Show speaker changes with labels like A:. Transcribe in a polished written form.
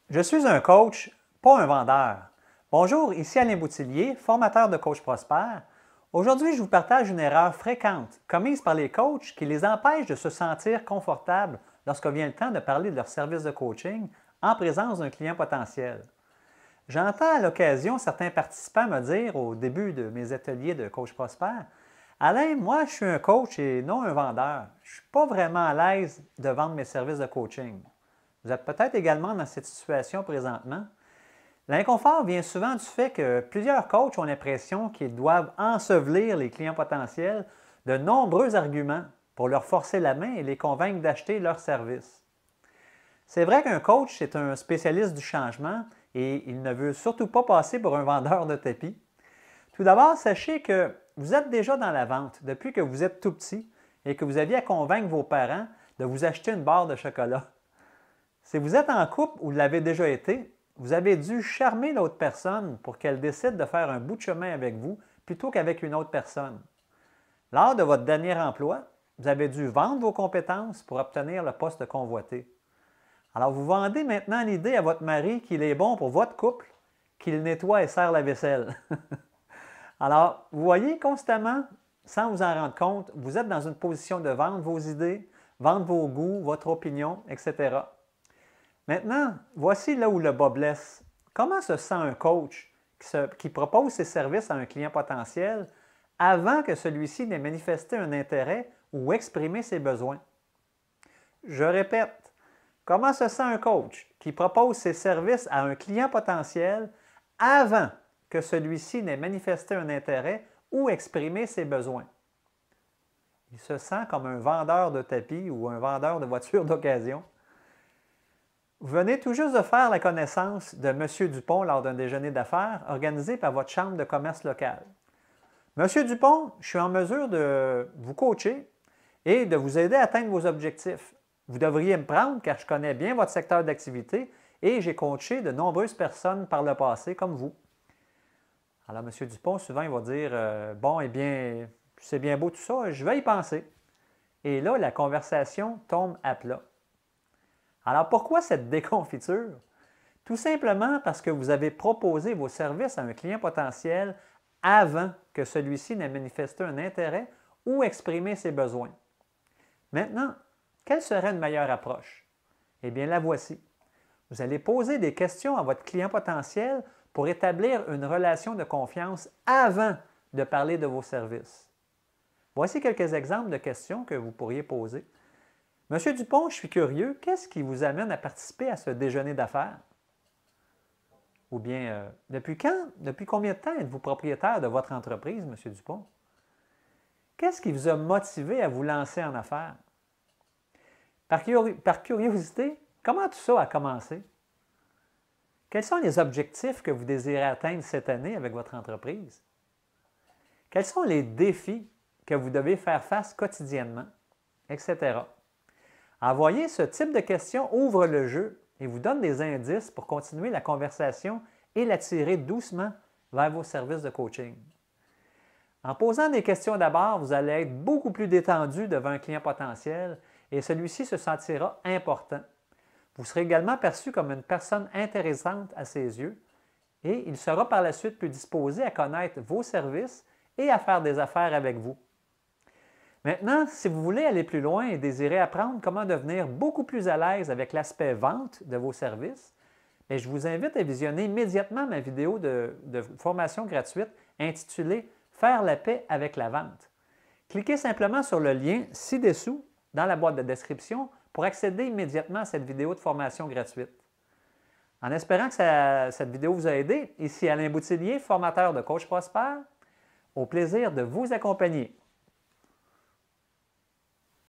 A: Je suis un coach, pas un vendeur. Bonjour, ici Alain Boutillier, formateur de Coach Prospère. Aujourd'hui, je vous partage une erreur fréquente commise par les coachs qui les empêche de se sentir confortables lorsque vient le temps de parler de leur service de coaching en présence d'un client potentiel. J'entends à l'occasion certains participants me dire au début de mes ateliers de Coach Prospère, Alain, moi je suis un coach et non un vendeur. Je ne suis pas vraiment à l'aise de vendre mes services de coaching. Vous êtes peut-être également dans cette situation présentement. L'inconfort vient souvent du fait que plusieurs coachs ont l'impression qu'ils doivent ensevelir les clients potentiels de nombreux arguments pour leur forcer la main et les convaincre d'acheter leurs services. C'est vrai qu'un coach est un spécialiste du changement et il ne veut surtout pas passer pour un vendeur de tapis. Tout d'abord, sachez que vous êtes déjà dans la vente depuis que vous êtes tout petit et que vous aviez à convaincre vos parents de vous acheter une barre de chocolat. Si vous êtes en couple ou l'avez déjà été, vous avez dû charmer l'autre personne pour qu'elle décide de faire un bout de chemin avec vous plutôt qu'avec une autre personne. Lors de votre dernier emploi, vous avez dû vendre vos compétences pour obtenir le poste convoité. Alors vous vendez maintenant l'idée à votre mari qu'il est bon pour votre couple, qu'il nettoie et serre la vaisselle. Alors, vous voyez constamment, sans vous en rendre compte, vous êtes dans une position de vendre vos idées, vendre vos goûts, votre opinion, etc. Maintenant, voici là où le bas blesse. Comment se sent un coach qui propose ses services à un client potentiel avant que celui-ci n'ait manifesté un intérêt ou exprimé ses besoins? Je répète, comment se sent un coach qui propose ses services à un client potentiel avant que celui-ci n'ait manifesté un intérêt ou exprimé ses besoins? Il se sent comme un vendeur de tapis ou un vendeur de voitures d'occasion. Vous venez tout juste de faire la connaissance de M. Dupont lors d'un déjeuner d'affaires organisé par votre chambre de commerce locale. Monsieur Dupont, je suis en mesure de vous coacher et de vous aider à atteindre vos objectifs. Vous devriez me prendre car je connais bien votre secteur d'activité et j'ai coaché de nombreuses personnes par le passé comme vous. Alors, M. Dupont, souvent, il va dire bon, eh bien, c'est bien beau tout ça, je vais y penser. Et là, la conversation tombe à plat. Alors, pourquoi cette déconfiture? Tout simplement parce que vous avez proposé vos services à un client potentiel avant que celui-ci n'ait manifesté un intérêt ou exprimé ses besoins. Maintenant, quelle serait une meilleure approche? Eh bien, la voici. Vous allez poser des questions à votre client potentiel pour établir une relation de confiance avant de parler de vos services. Voici quelques exemples de questions que vous pourriez poser. Monsieur Dupont, je suis curieux, qu'est-ce qui vous amène à participer à ce déjeuner d'affaires? Ou bien, depuis combien de temps êtes-vous propriétaire de votre entreprise, Monsieur Dupont? Qu'est-ce qui vous a motivé à vous lancer en affaires? Par curiosité, comment tout ça a commencé? Quels sont les objectifs que vous désirez atteindre cette année avec votre entreprise? Quels sont les défis que vous devez faire face quotidiennement, etc. Envoyer ce type de questions ouvre le jeu et vous donne des indices pour continuer la conversation et l'attirer doucement vers vos services de coaching. En posant des questions d'abord, vous allez être beaucoup plus détendu devant un client potentiel et celui-ci se sentira important. Vous serez également perçu comme une personne intéressante à ses yeux et il sera par la suite plus disposé à connaître vos services et à faire des affaires avec vous. Maintenant, si vous voulez aller plus loin et désirez apprendre comment devenir beaucoup plus à l'aise avec l'aspect vente de vos services, je vous invite à visionner immédiatement ma vidéo de formation gratuite intitulée « Faire la paix avec la vente ». Cliquez simplement sur le lien ci-dessous dans la boîte de description pour accéder immédiatement à cette vidéo de formation gratuite. En espérant que cette vidéo vous a aidé, ici Alain Boutillier, formateur de Coach Prospère, au plaisir de vous accompagner.